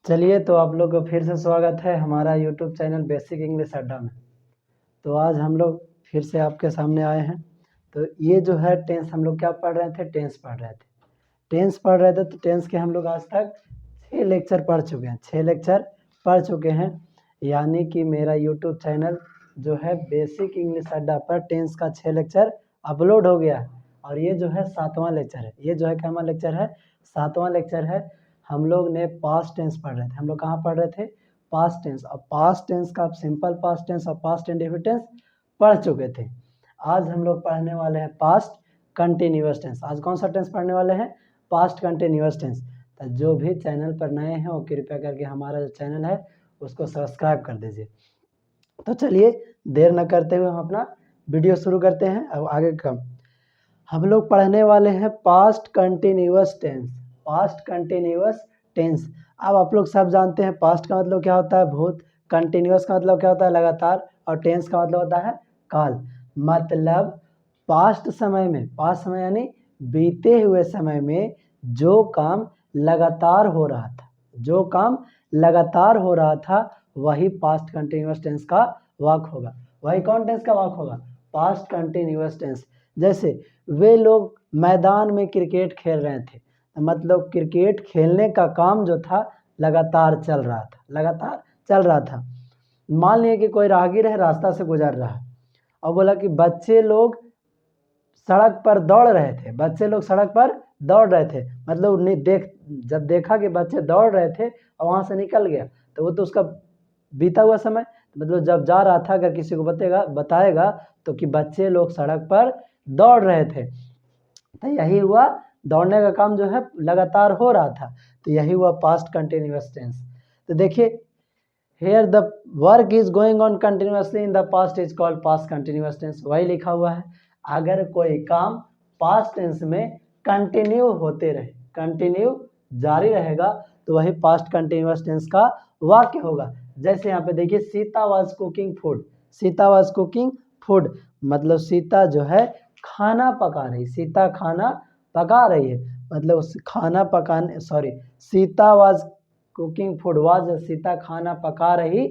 चलिए, तो आप लोग को फिर से स्वागत है हमारा यूट्यूब चैनल बेसिक इंग्लिश अड्डा में। तो आज हम लोग फिर से आपके सामने आए हैं। तो ये जो है टेंस, हम लोग क्या पढ़ रहे थे? टेंस पढ़ रहे थे। तो टेंस के हम लोग आज तक 6 लेक्चर पढ़ चुके हैं। 6 लेक्चर पढ़ चुके हैं, यानी कि मेरा यूट्यूब चैनल जो है बेसिक इंग्लिश अड्डा पर टेंस का 6 लेक्चर अपलोड हो गया है। और ये जो है 7वां लेक्चर है। ये जो है क्या लेक्चर है? 7वां लेक्चर है। हम लोग ने पास्ट टेंस पढ़ रहे थे। हम लोग कहाँ पढ़ रहे थे? Past tense. और पास्ट टेंस का सिंपल पास्ट टेंस और पास्ट इंडेफिनिट टेंस पढ़ चुके थे। आज हम लोग पढ़ने वाले हैं पास्ट कंटिन्यूअस टेंस। आज कौन सा टेंस पढ़ने वाले हैं? Past continuous tense. तो जो भी चैनल पर नए हैं वो कृपया करके हमारा जो चैनल है उसको सब्सक्राइब कर दीजिए। तो चलिए, देर न करते हुए हम अपना वीडियो शुरू करते हैं। अब आगे का हम लोग पढ़ने वाले हैं past continuous tense. Past continuous tense. अब आप लोग सब जानते हैं पास्ट का मतलब क्या होता है? भूत। कंटिन्यूअस का मतलब क्या होता है? लगातार। और टेंस का मतलब होता है काल। मतलब पास्ट समय में, पास्ट समय यानी बीते हुए समय में जो काम लगातार हो रहा था, जो काम लगातार हो रहा था, वही पास्ट कंटिन्यूअस टेंस का वाक्य होगा। वही कौन टेंस का वाक्य होगा? Past continuous tense. जैसे वे लोग मैदान में क्रिकेट खेल रहे थे, मतलब क्रिकेट खेलने का काम जो था लगातार चल रहा था, लगातार चल रहा था। मान लिया कि कोई राहगीर है, रास्ता से गुजर रहा है और बोला कि बच्चे लोग सड़क पर दौड़ रहे थे। बच्चे लोग सड़क पर दौड़ रहे थे, मतलब जब देखा कि बच्चे दौड़ रहे थे और वहाँ से निकल गया, तो वो तो उसका बीता हुआ समय, मतलब जब जा रहा था, अगर किसी को बताएगा तो कि बच्चे लोग सड़क पर दौड़ रहे थे, तो यही हुआ। दौड़ने का काम जो है लगातार हो रहा था, तो यही हुआ पास्ट कंटिन्यूअस टेंस। तो देखिए, here the work is going on continuously in the past is called past continuous tense। वही लिखा हुआ है। अगर कोई काम पास्ट टेंस में कंटिन्यू होते रहे, कंटिन्यू जारी रहेगा, तो वही पास्ट कंटिन्यूअस टेंस का वाक्य होगा। जैसे यहाँ पे देखिए, Sita was cooking food. Sita was cooking food मतलब सीता जो है खाना पका रही। सीता खाना पका रही है, मतलब उस खाना पकाने, sorry, Sita was cooking food was, Sita खाना पका रही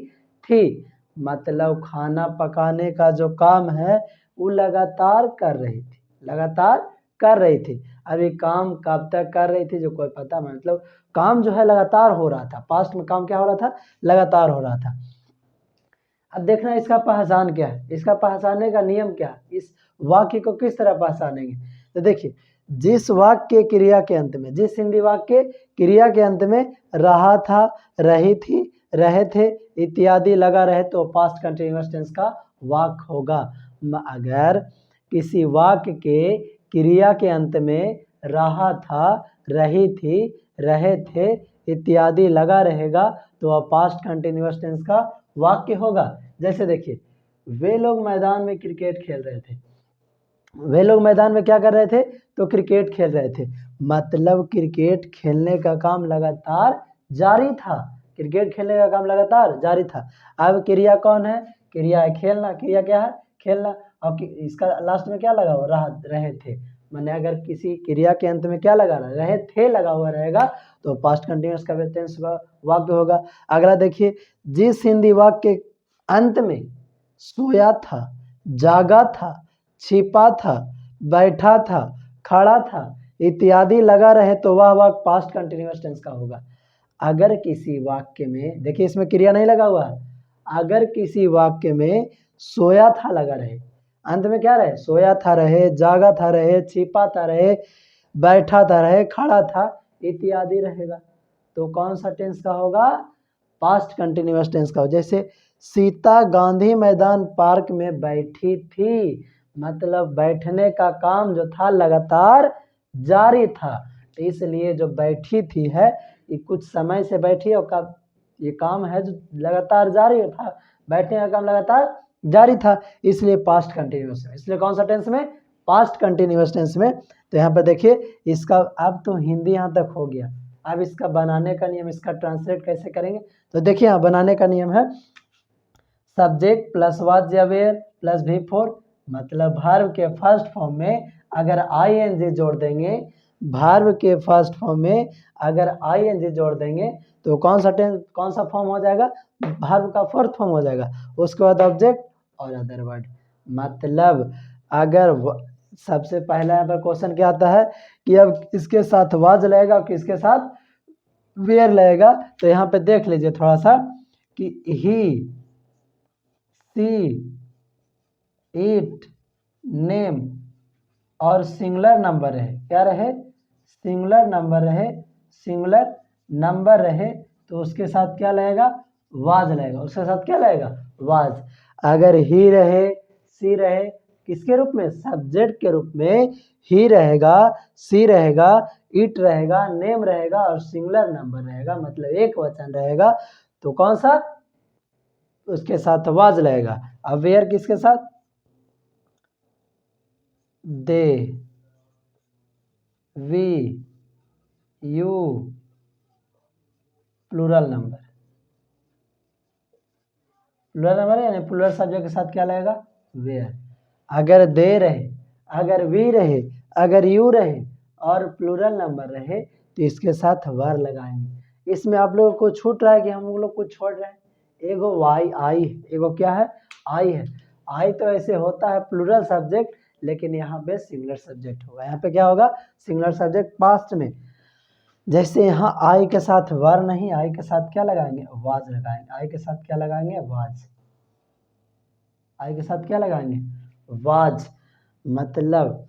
थी, मतलब खाना पकाने का जो काम है वो लगातार कर रही थी, लगातार कर रही थी। अब ये काम कब तक कर रही थी जो कोई पता, मतलब काम जो है लगातार हो रहा था। पास्ट में काम क्या हो रहा था? लगातार हो रहा था। अब देखना इसका पहचान क्या है, इसका पहचानने का नियम क्या है, इस वाक्य को किस तरह पहचानेंगे। तो देखिए, जिस वाक्य के क्रिया के अंत में, जिस हिंदी वाक्य के क्रिया के अंत में रहा था, रही थी, रहे थे इत्यादि लगा रहे, तो पास्ट कंटिन्यूअस टेंस का वाक्य होगा। अगर किसी वाक्य के क्रिया के अंत में रहा था, रही थी, रहे थे इत्यादि लगा रहेगा, तो वह पास्ट कंटिन्यूअस टेंस का वाक्य होगा। जैसे देखिए, वे लोग मैदान में क्रिकेट खेल रहे थे। वे लोग मैदान में क्या कर रहे थे? तो क्रिकेट खेल रहे थे, मतलब क्रिकेट खेलने का काम लगातार जारी था। क्रिकेट खेलने का काम लगातार जारी था। अब क्रिया कौन है? क्रिया है खेलना। क्रिया क्या है? खेलना। और इसका लास्ट में क्या लगा हुआ? रहे थे। मैंने अगर किसी क्रिया के अंत में क्या लगा रहे थे लगा हुआ रहेगा, तो पास्ट कंटिन्यूअस का टेंस वाक्य होगा। अगला देखिए, जिस हिंदी वाक्य के अंत में सोया था, जागा था, छिपा था, बैठा था, खड़ा था इत्यादि लगा रहे, तो वह वाक्य पास्ट कंटिन्यूअस टेंस का होगा। अगर किसी वाक्य में, देखिए इसमें क्रिया नहीं लगा हुआ है, अगर किसी वाक्य में सोया था लगा रहे, अंत में क्या रहे? सोया था रहे, जागा था रहे, छिपा था रहे, बैठा था रहे, खड़ा था इत्यादि रहेगा, तो कौन सा टेंस का होगा? पास्ट कंटिन्यूअस टेंस का हो। जैसे सीता गांधी मैदान पार्क में बैठी थी, मतलब बैठने का काम जो था लगातार जारी था, इसलिए जो बैठी थी है ये कुछ समय से बैठी और कब ये काम है जो लगातार जारी था, बैठने का काम लगातार जारी था, इसलिए पास्ट कंटिन्यूअस है। इसलिए कौन सा टेंस में? पास्ट कंटिन्यूअस टेंस में। तो यहाँ पर देखिए, इसका अब तो हिंदी यहाँ तक हो गया। अब इसका बनाने का नियम, इसका ट्रांसलेट कैसे करेंगे, तो देखिए यहाँ बनाने का नियम है सब्जेक्ट प्लस वाज या वेयर प्लस V4, मतलब वर्ब के फर्स्ट फॉर्म में अगर ING जोड़ देंगे भार्ब के फर्स्ट फॉर्म में अगर आईएनजी जोड़ देंगे तो कौन सा फॉर्म हो जाएगा, भार्ब का फोर्थ फॉर्म हो जाएगा। उसके बाद ऑब्जेक्ट और अदर वर्ड। मतलब अगर सबसे पहला यहाँ पर क्वेश्चन क्या आता है कि अब इसके साथ वाज लगेगा और किसके साथ वेयर लगेगा। तो यहाँ पे देख लीजिए थोड़ा सा कि ही, सी, इट, नेम और सिंगुलर नंबर रहे, क्या रहे, सिंगुलर नंबर रहे, सिंगुलर नंबर रहे तो उसके साथ क्या लगेगा, वाज लगेगा। उसके साथ क्या लगेगा, वाज। अगर ही रहे, सी रहे, किसके रूप में, सब्जेक्ट के रूप में ही रहेगा, सी रहेगा, इट रहेगा, नेम रहेगा और सिंगुलर नंबर रहेगा, मतलब एक वचन रहेगा तो कौन सा, उसके साथ वाज लगेगा। अब वेयर किसके साथ, they, we, you, plural number, plural number है यानी प्लूरल सब्जेक्ट के साथ क्या लगेगा, वेयर। अगर दे रहे, अगर वी रहे, अगर यू रहे और प्लूरल नंबर रहे तो इसके साथ वर लगाएंगे। इसमें आप लोगों को छूट रहा है कि हम लोग कुछ छोड़ रहे हैं, एगो वाई आई, एगो क्या है, आई है। आई तो ऐसे होता है प्लूरल सब्जेक्ट, लेकिन यहाँ पे सिंगुलर सब्जेक्ट होगा। यहाँ पे क्या होगा, सिंगुलर सब्जेक्ट पास्ट में। जैसे यहाँ आई के साथ वर नहीं, आई के साथ क्या लगाएंगे, वाज लगाएंगे। आई के साथ क्या लगाएंगे, वाज। आई के साथ क्या लगाएंगे, वाज। मतलब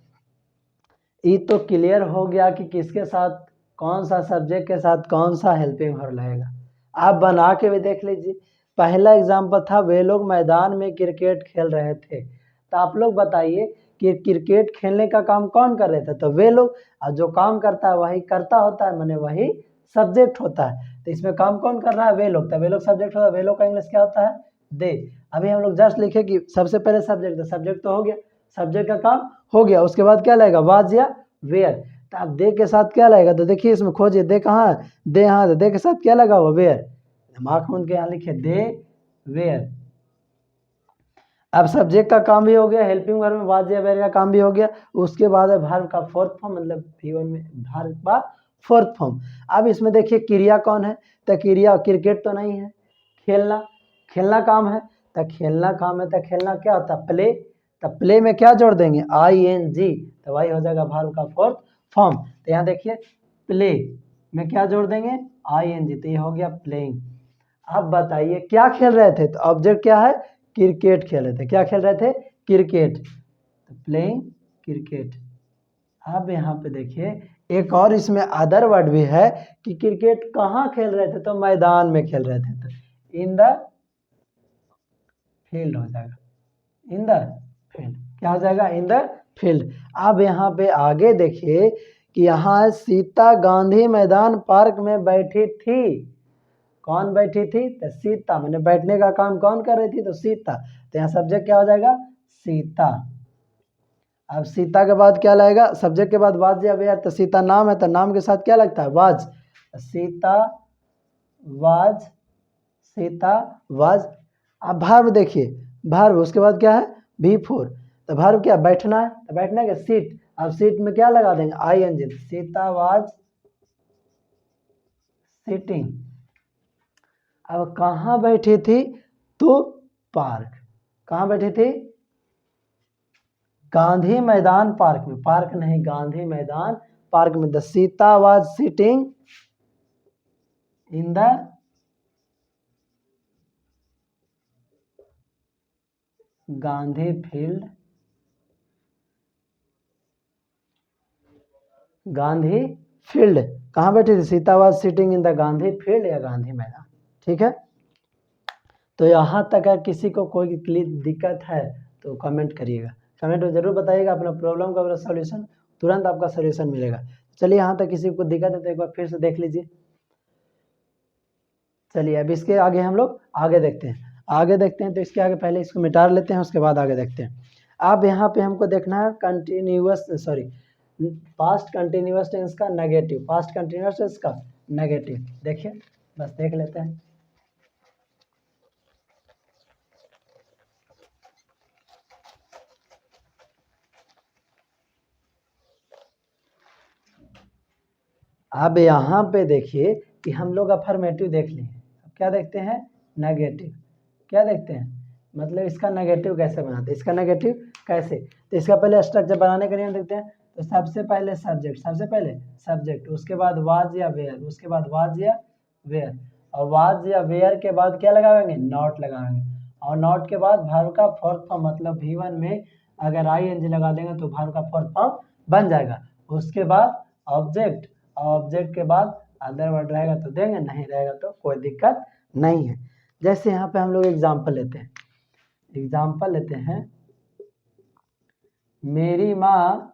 ये तो क्लियर हो गया कि किसके साथ, कौन सा सब्जेक्ट के साथ कौन सा हेल्पिंग वर्ब लगेगा। आप बना के भी देख लीजिए। पहला एग्जाम्पल था वे लोग मैदान में क्रिकेट खेल रहे थे, तो आप लोग बताइए कि क्रिकेट खेलने का काम कौन कर रहे थे, तो वे लोग। और जो काम करता है वही करता होता है, माने वही सब्जेक्ट होता है। तो इसमें काम कौन कर रहा है, वे लोग। तो वे लोग सब्जेक्ट होता है, वे लोग का इंग्लिश क्या होता है, दे। अभी हम लोग जस्ट लिखे कि सबसे पहले सब्जेक्ट, तो सब्जेक्ट तो हो गया, सब्जेक्ट का काम हो गया। उसके बाद क्या लगेगा, वाज या वेयर। तो आप दे के साथ क्या लगेगा, तो देखिए इसमें खोजिए, दे कहाँ है, दे यहाँ, तो दे के साथ क्या लगा हुआ, वेयर। दिमाग में उनके यहाँ लिखे दे, वेयर। अब सब्जेक्ट का काम भी हो गया, हेल्पिंग वर्ब में वाज या वेयर का काम भी हो गया। उसके बाद है वर्ब का फोर्थ फॉर्म, मतलब V1 में वर्ब का फोर्थ फॉर्म। अब इसमें देखिए क्रिया कौन है, तो क्रिया क्रिकेट तो नहीं है, खेलना, खेलना काम है। तो खेलना काम है, तो खेलना क्या होता है, प्ले। तो प्ले में क्या जोड़ देंगे, ING, तो वही हो जाएगा वर्ब का फोर्थ फॉर्म। तो यहाँ देखिए प्ले में क्या जोड़ देंगे, ING, तो ये हो गया प्लेइंग। अब बताइए क्या खेल रहे थे, तो ऑब्जेक्ट क्या है, क्रिकेट खेल रहे थे। क्या खेल रहे थे, क्रिकेट, तो प्लेइंग क्रिकेट। अब यहाँ पे देखिए एक और इसमें अदर वर्ड भी है कि क्रिकेट कहाँ खेल रहे थे, तो मैदान में खेल रहे थे, तो इन द फील्ड हो जाएगा, इन द फील्ड। क्या हो जाएगा, इन द फील्ड। अब यहाँ पे आगे देखिए कि यहाँ सीता गांधी मैदान पार्क में बैठी थी। कौन बैठी थी, तो सीता, मैंने बैठने का काम कौन कर रही थी, तो सीता। तो यहाँ सब्जेक्ट क्या हो जाएगा, सीता। अब सीता के बाद क्या लगेगा, सब्जेक्ट के बाद वाज या वेयर। तो सीता नाम है, तो नाम के साथ क्या लगता है, was. Sita was, Sita was. अब भार्ब देखिए, भार्ब उसके बाद क्या है, V4। तो भार्ब क्या, बैठना है, तो बैठना क्या, सीट। अब सीट में क्या लगा देंगे, ING, सीता वाज सिटिंग। अब कहाँ बैठी थी, तो पार्क। कहाँ बैठी थी, गांधी मैदान पार्क में, पार्क नहीं गांधी मैदान पार्क में। The Sita was sitting in the Gandhi field, Gandhi field. कहाँ बैठी थी, Sita was sitting in the Gandhi field या गांधी मैदान। ठीक है, तो यहाँ तक अगर किसी को कोई दिक्कत है तो कमेंट करिएगा, कमेंट में जरूर बताइएगा अपना प्रॉब्लम का, अपना सोल्यूशन तुरंत आपका सोल्यूशन मिलेगा। चलिए यहाँ तक किसी को दिक्कत है तो एक बार फिर से देख लीजिए। चलिए अब इसके आगे हम लोग आगे देखते हैं, आगे देखते हैं। तो इसके आगे पहले इसको मिटा लेते हैं, उसके बाद आगे देखते हैं। अब यहाँ पे हमको देखना है continuous, sorry past continuous tense का नेगेटिव, पास्ट कंटिन्यूअस टेंस का नेगेटिव। देखिए बस देख लेते हैं। अब यहाँ पे देखिए कि हम लोग अफर्मेटिव देख लिए, अब क्या देखते हैं, नेगेटिव। क्या देखते हैं, मतलब इसका नेगेटिव कैसे बनाते हैं, इसका नेगेटिव कैसे। तो इसका पहले स्ट्रक्चर बनाने का नियम देखते हैं। तो सबसे पहले सब्जेक्ट, उसके बाद वाज या वेयर, उसके बाद वाज या वेयर, और वाज या वेयर के बाद क्या लगाएंगे, नॉट लगाएंगे, और नॉट के बाद वर्ब का फोर्थ फॉर्म, मतलब V1 में अगर ING लगा देंगे तो वर्ब का फोर्थ फॉर्म बन जाएगा। उसके बाद ऑब्जेक्ट, ऑब्जेक्ट के बाद अदर वर्ड रहेगा तो देंगे, नहीं रहेगा तो कोई दिक्कत नहीं है। जैसे यहाँ पे हम लोग एग्जाम्पल लेते हैं, मेरी माँ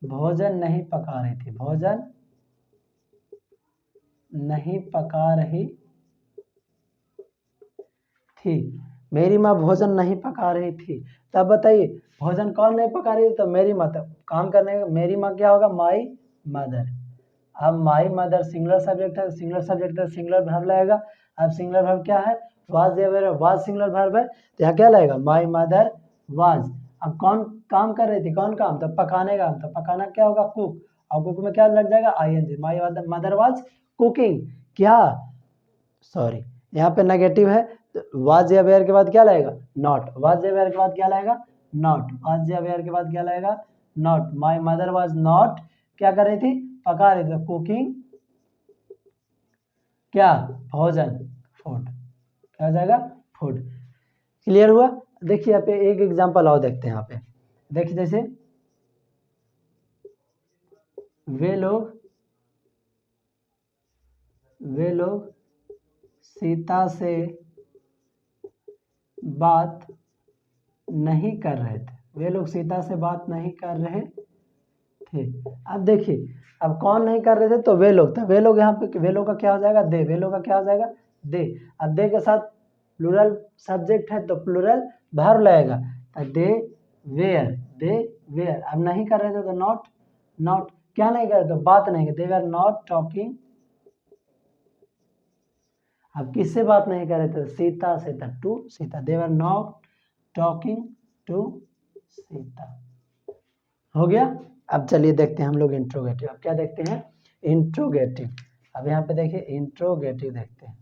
भोजन नहीं पका रही थी, भोजन नहीं पका रही थी, मेरी माँ भोजन नहीं पका रही थी। तब बताइए भोजन कौन नहीं पका रही थी, तो मेरी माँ। काम करने का मेरी माँ क्या होगा, माई मदर। अब माई मदर सिंगुलर सब्जेक्ट है, सिंगुलर सब्जेक्ट है, सिंगुलर वर्ब लगेगा। अब सिंगुलर वर्ब क्या है, वाज या वेयर, वाज सिंगुलर वर्ब है, तो यहाँ क्या लगेगा, माई मदर वाज। अब कौन काम कर रही थी, कौन काम, तो पकाने का, तो पकाना क्या होगा, कुक, और कुक में क्या लग जाएगा, ING, my mother was cooking. क्या, सॉरी, यहाँ पे नेगेटिव है, तो वाज या वेयर के बाद क्या लगेगा, नॉट, वाज या वेयर के बाद क्या लगेगा, नॉट, वाज या वेयर के बाद क्या लगेगा, not. My mother was not क्या कर रही थी, पका रही थी, कुकिंग क्या, भोजन, फूड, क्या हो जाएगा, फूड। क्लियर हुआ। देखिए यहाँ पे एक एग्जांपल और देखते हैं। यहाँ पे देखिए, जैसे वे लोग सीता से बात नहीं कर रहे थे, वे लोग सीता से बात नहीं कर रहे थे। अब देखिए, अब कौन नहीं कर रहे थे, तो वे लोग था, वे लोग, यहाँ पे वे लोग का क्या हो जाएगा, दे, वे लोग का क्या हो जाएगा, दे। अब दे के साथ प्लूरल सब्जेक्ट है तो प्लूरल वर्ब लगेगा, तो दे वेयर। अब नहीं कर रहे थे तो नॉट क्या नहीं कर रहे, तो बात नहीं, दे वर नॉट टॉकिंग। अब किससे बात नहीं कर रहे थे, सीता से, था to Sita, they were not talking to Sita. हो गया। अब चलिए देखते हैं हम लोग इंट्रोगेटिव। अब क्या देखते हैं, इंट्रोगेटिव। अब यहाँ पे देखिए इंट्रोगेटिव देखते हैं,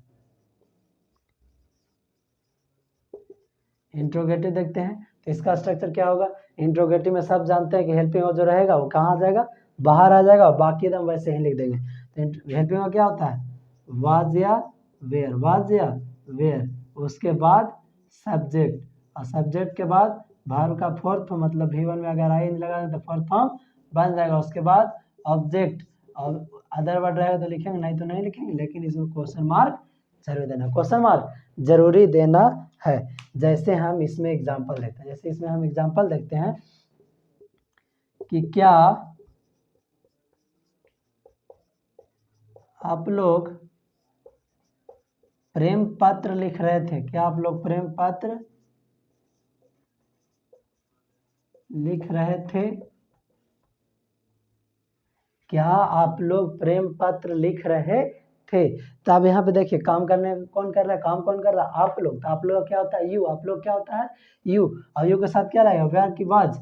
इंट्रोगेटिव देखते हैं। तो इसका स्ट्रक्चर क्या होगा, इंट्रोगेटिव में सब जानते हैं कि हेल्पिंग वर्ब जो रहेगा वो कहाँ आ जाएगा, बाहर आ जाएगा, और बाकी एकदम वैसे ही लिख देंगे। तो हेल्पिंग वर्ब क्या होता है, वाज या वेयर, वाज या वेयर, उसके बाद सब्जेक्ट, और सब्जेक्ट के बाद वर्ब का फोर्थ फॉर्म, मतलब V1 में अगर ING लगा दें तो फोर्थ फॉर्म बन जाएगा। उसके बाद ऑब्जेक्ट, और अदर वर्ड रहेगा तो लिखेंगे, नहीं तो नहीं लिखेंगे, लेकिन इसमें क्वेश्चन मार्क जरूर देना, क्वेश्चन मार्क जरूरी देना है। जैसे हम इसमें एग्जांपल देखते हैं, जैसे इसमें हम एग्जांपल देखते हैं कि क्या आप लोग प्रेम पत्र लिख रहे थे, क्या आप लोग प्रेम पत्र लिख रहे थे, क्या आप लोग प्रेम पत्र लिख रहे थे। तो अब यहाँ पे देखिए काम करने कौन कर रहा है, काम कौन कर रहा है, आप लोग। तो आप लोग क्या होता है, यू, आप लोग क्या होता है, यू, और यू के साथ क्या लगेगा, वेयर की वाज,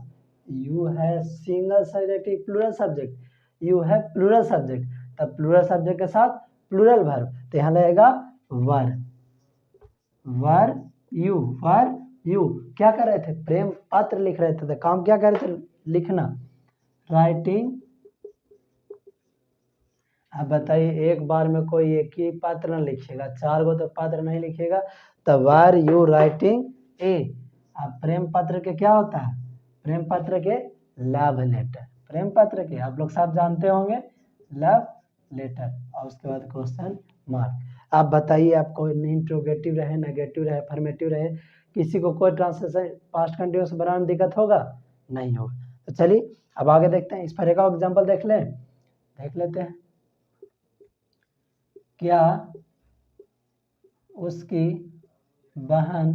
यू है single subject plural subject, you है प्लूरल सब्जेक्ट, तब प्लूरल सब्जेक्ट के साथ प्लूरल वर्ब, तो यहाँ लगेगा वर यू क्या कर रहे थे, प्रेम पत्र लिख रहे थे, तो काम क्या कर रहे थे, लिखना, राइटिंग। अब बताइए एक बार में कोई एक ही पात्र न लिखिएगा, 4 गो तो पात्र नहीं लिखिएगा, तो वर यू राइटिंग ए। अब प्रेम पत्र के क्या होता है, प्रेम पत्र के लव लेटर, प्रेम पत्र के आप लोग सब जानते होंगे, लव लेटर, और उसके बाद क्वेश्चन मार्क। आप बताइए आपको इंट्रोगेटिव रहे, नेगेटिव रहे, अफर्मेटिव रहे, किसी को कोई ट्रांसलेशन पास्ट कंटिन्यूअस बनाने में दिक्कत होगा, नहीं होगा। तो चलिए अब आगे देखते हैं, इस पर एक और एग्जाम्पल देख लेते हैं। क्या उसकी बहन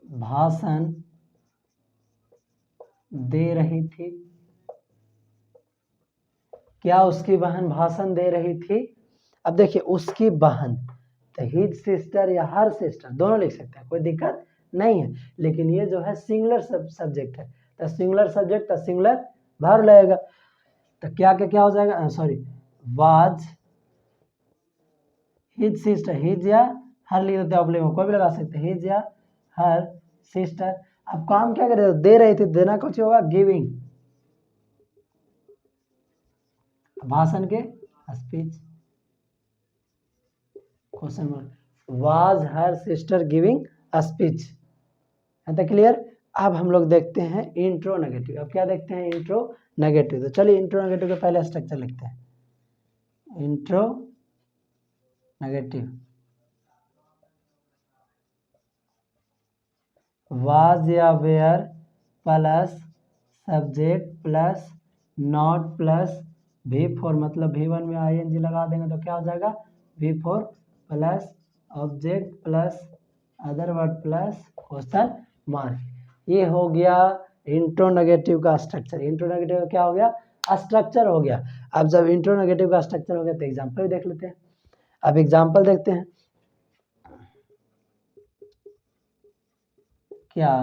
भाषण दे रही थी, क्या उसकी बहन भाषण दे रही थी। अब देखिए उसकी बहन, तो हिज सिस्टर या हर सिस्टर दोनों लिख सकते हैं, कोई दिक्कत नहीं है, लेकिन ये जो है सिंगुलर सब्जेक्ट है, तो सिंगुलर सब्जेक्ट तो सिंगुलर वर्ब लगेगा। तो क्या हो जाएगा, sorry, was his sister, his या हर लिख देते ऑब्लिक में, कोई भी लगा सकते हैं, हिज या हर सिस्टर। अब काम क्या कर रहे थे, दे रहे थे, देना कुछ होगा गिविंग, भाषण के speech, question mark, was her sister giving speech. है तो क्लियर। अब हम लोग देखते हैं इंट्रो नेगेटिव। अब क्या देखते हैं, इंट्रो नेगेटिव। तो चलिए इंट्रो नेगेटिव का पहले स्ट्रक्चर लिखते हैं। इंट्रो नेगेटिव, वाज या were plus subject plus not plus V4, मतलब V1 में ING लगा देंगे तो क्या हो जाएगा, V4 plus object plus other word plus question mark. ये हो गया इंट्रो नेगेटिव का स्ट्रक्चर। इंट्रो नेगेटिव का क्या हो गया, स्ट्रक्चर हो गया। अब जब इंट्रो नेगेटिव का स्ट्रक्चर हो गया तो एग्जाम्पल भी देख लेते हैं। अब एग्जाम्पल देखते हैं। क्या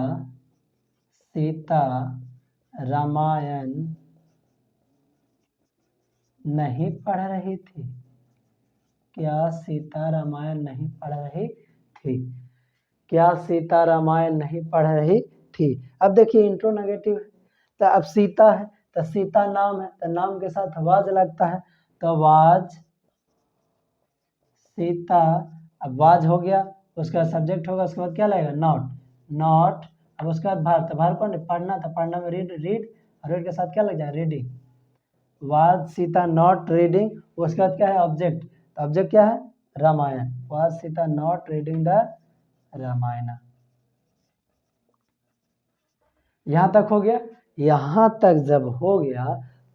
सीता रामायण नहीं पढ़ रही थी, क्या सीता रामायण नहीं पढ़ रही थी, क्या सीता रामायण नहीं पढ़ रही थी। अब देखिए इंट्रो नेगेटिव है, तो अब सीता है तो सीता नाम है, तो नाम के साथ वाज लगता है, तो वाज सीता। अब वाज हो गया, उसके बाद सब्जेक्ट होगा, उसके बाद क्या लगेगा, नॉट, नॉट। अब उसके बाद भार, तो भार कौन है, पढ़ना, तो पढ़ना में रीड, रीड, और रीड के साथ क्या लग जाएगा, reading. Was Sita not reading, उसके बाद क्या है, ऑब्जेक्ट, तो ऑब्जेक्ट क्या है, Ramayana. Was Sita not reading the Ramayana. यहाँ तक हो गया। यहाँ तक जब हो गया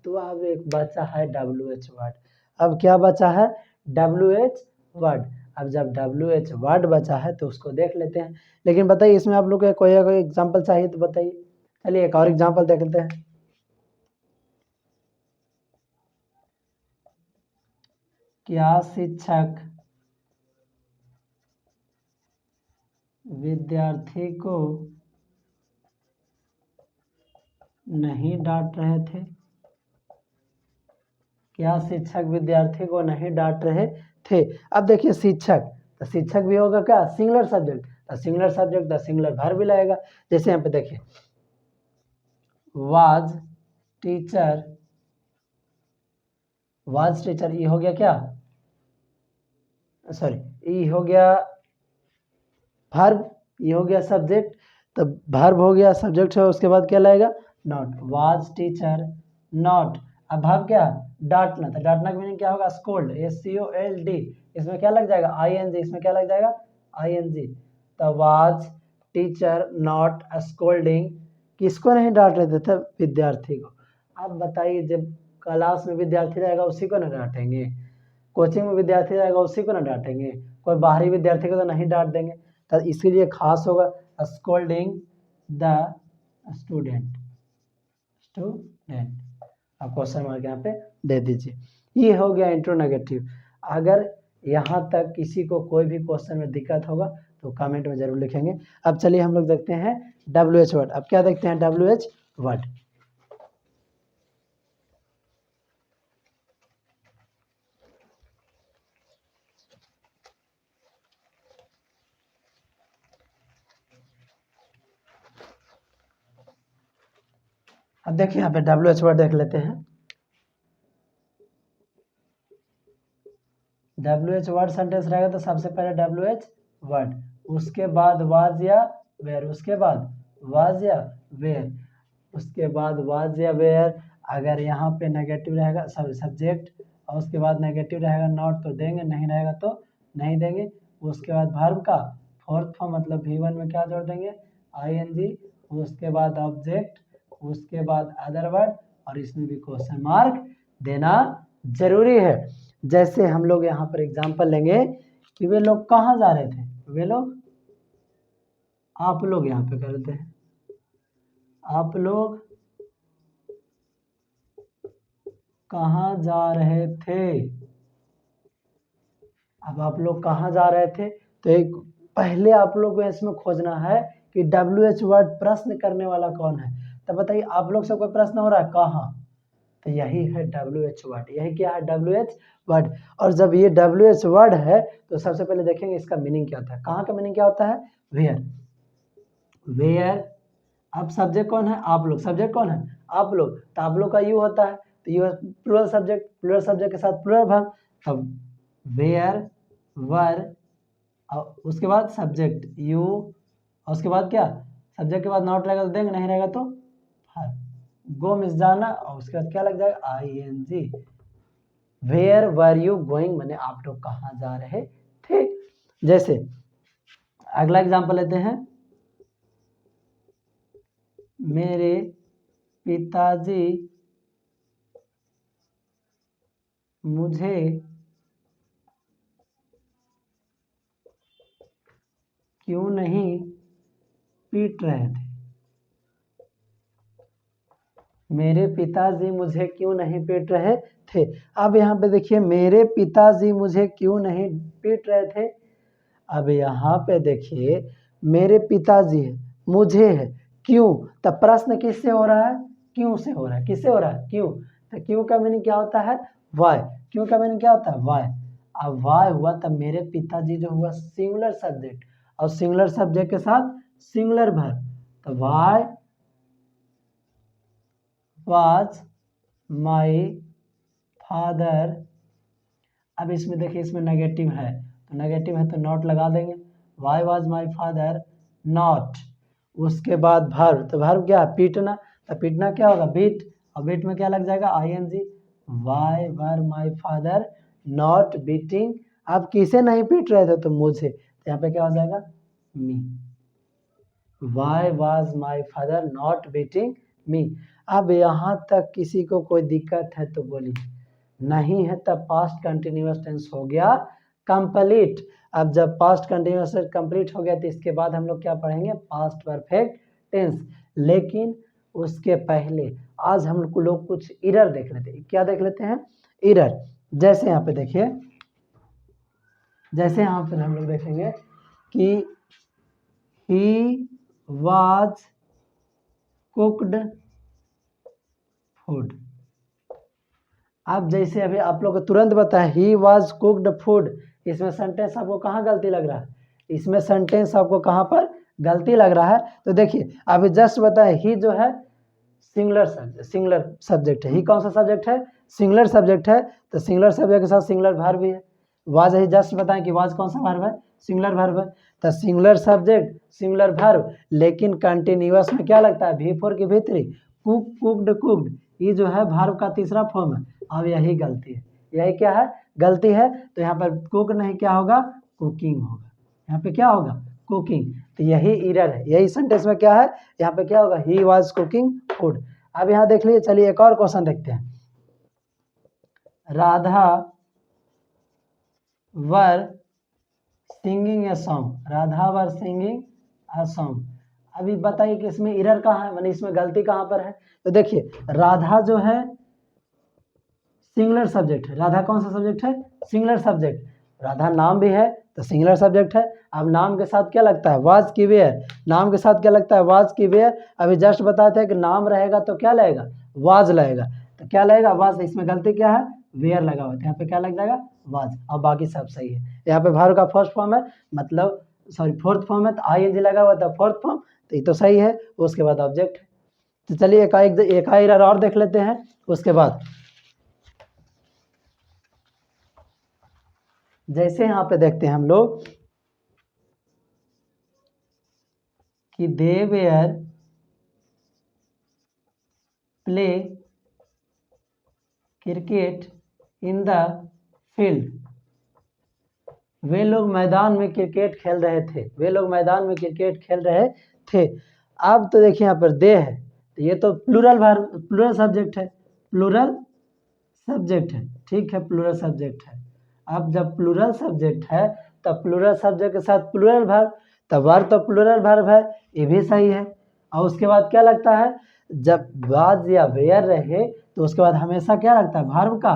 तो अब एक बचा है WH वर्ड। अब क्या बचा है, WH वर्ड। अब जब WH वर्ड बचा है तो उसको देख लेते हैं। लेकिन बताइए इसमें आप लोग को कोई एग्जाम्पल चाहिए तो बताइए। चलिए एक और एग्जाम्पल देख लेते हैं। क्या शिक्षक विद्यार्थी को नहीं डांट रहे थे, क्या शिक्षक विद्यार्थी को नहीं डांट रहे थे। अब देखिए शिक्षक, तो शिक्षक भी होगा क्या, सिंगुलर सब्जेक्ट, तो सिंगुलर सब्जेक्ट, तो सिंगुलर वर्ब भी लगेगा। जैसे यहाँ पे देखिए वाज टीचर, वाज टीचर, ये हो गया क्या, सॉरी, ये हो गया वर्ब, ये हो गया सब्जेक्ट, तो वर्ब हो गया, सब्जेक्ट है, उसके बाद क्या लगेगा, नॉट, वाज टीचर नॉट। अब वर्ब क्या, डांटना, तो डांटना का मीनिंग क्या होगा, स्कोल्ड, SCOLD, इसमें क्या लग जाएगा, ING, इसमें क्या लग जाएगा, ING। तो वाज टीचर नॉट स्कोल्डिंग, किसको नहीं डांट रहे थे, विद्यार्थी को। अब बताइए जब क्लास में विद्यार्थी रहेगा उसी को ना डांटेंगे, कोचिंग में विद्यार्थी रहेगा उसी को ना डांटेंगे, कोई बाहरी विद्यार्थी को तो नहीं डांट देंगे। तो इसीलिए खास होगा स्कोल्डिंग द स्टूडेंट, स्टूडेंट। आप क्वेश्चन मार्क यहाँ पे दे दीजिए। ये हो गया इंट्रो नेगेटिव। अगर यहाँ तक किसी को कोई भी क्वेश्चन में दिक्कत होगा तो कमेंट में जरूर लिखेंगे। अब चलिए हम लोग देखते हैं WH वर्ड। अब क्या देखते हैं, WH वर्ड। अब देखिए यहाँ पे WH वर्ड देख लेते हैं। WH वर्ड सेंटेंस रहेगा तो सबसे पहले WH वर्ड, उसके बाद वाज या वेयर, उसके बाद वाज या वेयर, उसके बाद वाज या वेयर। अगर यहाँ पे नेगेटिव रहेगा, सब्जेक्ट, और उसके बाद नेगेटिव रहेगा नॉट तो देंगे, नहीं रहेगा तो नहीं देंगे। उसके बाद वर्ब का फोर्थ फॉर्म, मतलब V1 में क्या जोड़ देंगे, ING, उसके बाद ऑब्जेक्ट, उसके बाद अदर वर्ड, और इसमें भी क्वेश्चन मार्क देना जरूरी है। जैसे हम लोग यहाँ पर एग्जाम्पल लेंगे कि वे लोग कहाँ जा रहे थे, वे लोग, आप लोग यहाँ पे कर देते हैं, आप लोग कहाँ जा रहे थे। अब आप लोग कहाँ जा रहे थे, तो एक पहले आप लोग को इसमें खोजना है कि WH वर्ड प्रश्न करने वाला कौन है। तब बताइए आप लोग से कोई प्रश्न हो रहा है कहाँ, तो यही है WH वर्ड। यही क्या है? WH word. और जब ये WH वर्ड है तो सबसे पहले देखेंगे इसका मीनिंग क्या होता है। कहाँ का मीनिंग क्या होता है? वेयर। वेयर। अब सब्जेक्ट कौन है? आप लोग। सब्जेक्ट कौन है? आप लोग। तो आप लोग का यू होता है, तो you plural subject, plural subject के साथ प्लूरल वर्ब। तब वेयर, वर, और उसके बाद सब्जेक्ट यू, और उसके बाद क्या? सब्जेक्ट के बाद नॉट रहेगा तो देंगे, नहीं रहेगा तो हर। गो मिस जाना, और उसके बाद क्या लग जाएगा? ING। Were were you going, माने आप लोग कहाँ जा रहे थे। जैसे अगला एग्जांपल लेते हैं, मेरे पिताजी मुझे क्यों नहीं पीट रहे थे। मेरे पिताजी मुझे क्यों नहीं पीट रहे थे। अब यहाँ पे देखिए, मेरे पिताजी मुझे क्यों नहीं पीट रहे थे। अब यहाँ पे देखिए, मेरे पिताजी है, मुझे है, क्यों, तब प्रश्न किससे हो रहा है? क्यों से हो रहा है। किससे हो रहा है? क्यों। तो क्यों का मीनिंग क्या होता है? वाई। क्यों का मीनिंग क्या होता है? वाई। अब वाई हुआ तब मेरे पिताजी जो हुआ सिंगुलर सब्जेक्ट, और सिंगुलर सब्जेक्ट के साथ सिंगुलर वर्ब, तो वाई वाज माई फादर। अब इसमें देखिए, इसमें नेगेटिव है, तो नेगेटिव है तो नॉट लगा देंगे। Y was my father not, उसके बाद भर्व, तो भर्व क्या? पीटना। तो पीटना क्या होगा? बीट, और बीट में क्या लग जाएगा? ING। Why were my father not beating. आप किसे नहीं पीट रहे थे? तो मुझे। तो यहाँ पे क्या हो जाएगा? Me. Why was my father not beating me. अब यहाँ तक किसी को कोई दिक्कत है तो बोलिए, नहीं है तब पास्ट कंटिन्यूअस टेंस हो गया कंप्लीट। अब जब पास्ट कंटिन्यूअस कंप्लीट हो गया तो इसके बाद हम लोग क्या पढ़ेंगे? Past perfect tense. लेकिन उसके पहले आज हम लोग कुछ एरर देख लेते हैं। क्या देख लेते हैं? एरर। जैसे यहाँ पे देखिए, जैसे यहाँ पे हम लोग देखेंगे कि ही वाज कुक्ड फूड। अब जैसे अभी आप लोग को तुरंत बताएं, ही वाज कुक्ड फूड, इसमें सेंटेंस आपको कहाँ गलती लग रहा है? इसमें सेंटेंस आपको कहाँ पर गलती लग रहा है? तो देखिए अभी जस्ट बताएं, ही जो है सिंगुलर सब्जेक्ट है। ही कौन सा सब्जेक्ट है? सिंगुलर सब्जेक्ट है। तो सिंगुलर सब्जेक्ट के साथ सिंगुलर वर्ब भी है। वाज ही जस्ट बताएं कि वाज कौन सा वर्ब है? सिंगुलर वर्ब है। तो सिंगुलर सब्जेक्ट सिंगुलर वर्ब, लेकिन कंटिन्यूअस में क्या लगता है? V4 की भीतरी कुक, कुक्ड, कुक्ड, ये जो है वर्ब का तीसरा फॉर्म है। अब यही गलती है, यही क्या है? गलती है। तो यहाँ पर कुक नहीं, क्या होगा? कुकिंग होगा। यहाँ पे क्या होगा? कुकिंग। तो यही एरर है, यही सेंटेंस में क्या है? यहाँ पे क्या होगा? He was cooking food. अब यहाँ देख लीजिए, चलिए एक और क्वेश्चन देखते हैं। Radha were singing a song. Radha were singing a song. अभी बताइए कि इसमें एरर कहाँ है, माने इसमें गलती कहाँ पर है? तो देखिए, राधा जो है सिंगुलर सब्जेक्ट है। राधा कौन सा सब्जेक्ट है? Singular subject. राधा नाम भी है तो सिंगुलर सब्जेक्ट है। अब नाम के साथ क्या लगता है? वाज की वेयर। नाम के साथ क्या लगता है? वाज की वेयर। अभी जस्ट बताते हैं कि नाम रहेगा तो क्या लगेगा? वाज लगेगा। तो क्या लगेगा? वाज। इसमें गलती क्या है? वेयर लगा हुआ है, यहाँ पे क्या लग जाएगा? वाज। और बाकी सब सही है। यहाँ पे वर्ब का फर्स्ट फॉर्म है, मतलब सॉरी फोर्थ फॉर्म है, तो ING लगा हुआ था फोर्थ फॉर्म, तो ये तो सही है। उसके बाद ऑब्जेक्ट है। तो चलिए एक एरर और देख लेते हैं उसके बाद। जैसे यहाँ पे देखते हैं हम लोग कि they were play cricket in the field. वे लोग मैदान में क्रिकेट खेल रहे थे। वे लोग मैदान में क्रिकेट खेल रहे थे। अब तो देखिए यहाँ पर दे है, तो ये तो प्लूरल सब्जेक्ट है। प्लूरल सब्जेक्ट है, ठीक है, प्लूरल सब्जेक्ट है। अब जब प्लूरल सब्जेक्ट है तब प्लूरल सब्जेक्ट के साथ प्लूरल वर्ब, तब वर्ब तो प्लूरल वर्ब है, ये भी सही है। और उसके बाद क्या लगता है? जब वाज या वेयर रहे तो उसके बाद हमेशा क्या लगता है? वर्ब का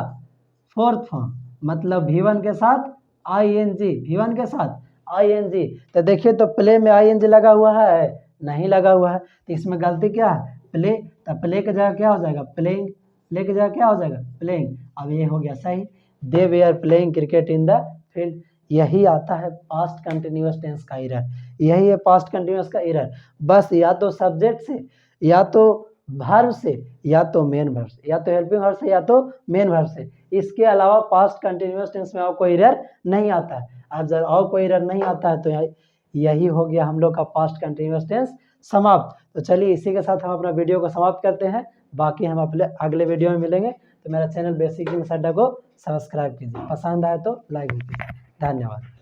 फोर्थ फॉर्म, मतलब V1 के साथ ING। V1 के साथ ING। तो देखिए, तो प्ले में ING लगा हुआ है? नहीं लगा हुआ है। तो इसमें गलती क्या है? प्ले, तो प्ले की जगह क्या हो जाएगा, प्लेइंग, प्ले की जगह क्या हो जाएगा, प्लेइंग। अब ये हो गया सही, they were playing cricket in the field. यही आता है पास्ट कंटिन्यूअस टेंस का एरर, यही है पास्ट कंटिन्यूअस का एरर। बस या तो सब्जेक्ट से, या तो वर्ब से, या तो मेन वर्ब से, या तो हेल्पिंग वर्ब से, या तो मेन वर्ब से। इसके अलावा पास्ट कंटिन्यूअस टेंस में और कोई एरर नहीं आता है। अब जब और कोई एरर नहीं आता है तो यही हो गया हम लोग का पास्ट कंटिन्यूअस टेंस समाप्त। तो चलिए इसी के साथ हम अपना वीडियो को समाप्त करते हैं। बाकी हम अपने अगले वीडियो में मिलेंगे। तो मेरा चैनल बेसिक इंग्लिश अड्डा को सब्सक्राइब कीजिए, पसंद आए तो लाइक कीजिए। धन्यवाद।